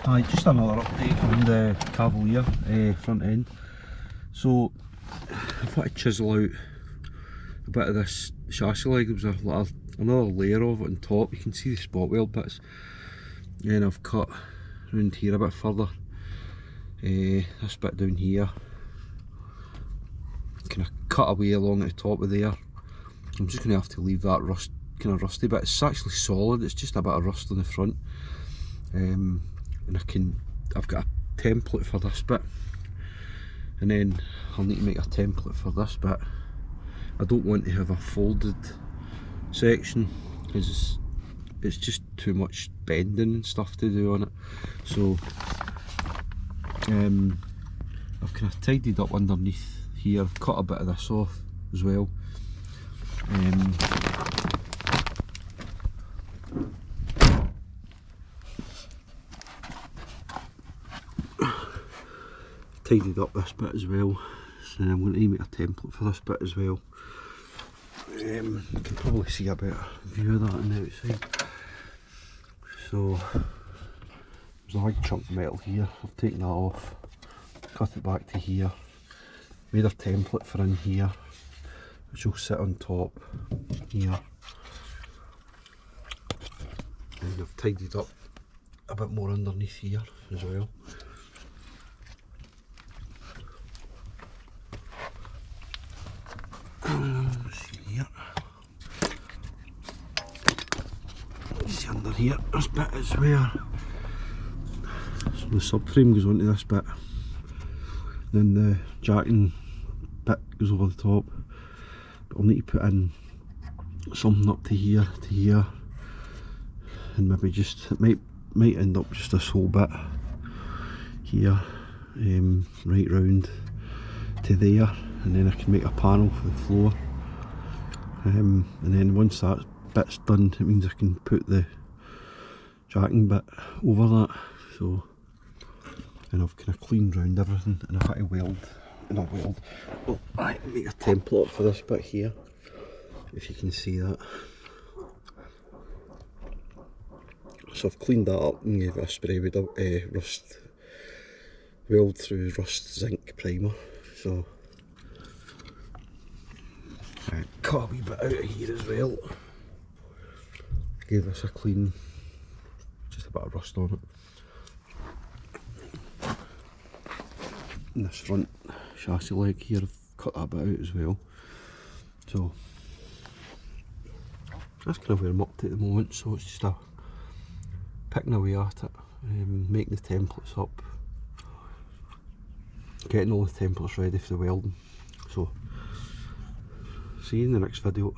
Hi, just another update on the Cavalier front end. So I've had to chisel out a bit of this chassis leg. There was another layer of it on top. You can see the spot weld bits, and I've cut around here a bit further. This bit down here, kind of cut away along at the top of there. I'm just going to have to leave that kind of rusty bit. It's actually solid, it's just a bit of rust on the front. And I've got a template for this bit, and then I'll need to make a template for this bit. I don't want to have a folded section because it's just too much bending and stuff to do on it. So I've kind of tidied up underneath here. I've cut a bit of this off as well. Tidied up this bit as well, so I'm going to make a template for this bit as well. You can probably see a better view of that on the outside. So there's a big chunk of metal here. I've taken that off, cut it back to here, made a template for in here, which will sit on top here, and I've tidied up a bit more underneath here as well. Here. See under here, this bit is where so the subframe goes onto this bit, then the jacking bit goes over the top. But I'll need to put in something up to here, and maybe just it might end up just this whole bit here, right round to there, and then I can make a panel for the floor. And then once that bit's done, it means I can put the jacking bit over that. So, and I've kind of cleaned round everything, and I've had to weld, well, I make a template for this bit here, if you can see that. So I've cleaned that up and gave it a spray with rust weld through rust zinc primer. So cut a wee bit out of here as well. Gave this a clean, just a bit of rust on it. And this front chassis leg here, I've cut that bit out as well. So that's kind of where I'm up to at the moment. So it's just picking away at it, making the templates up, getting all the templates ready for the welding. So see you in the next video.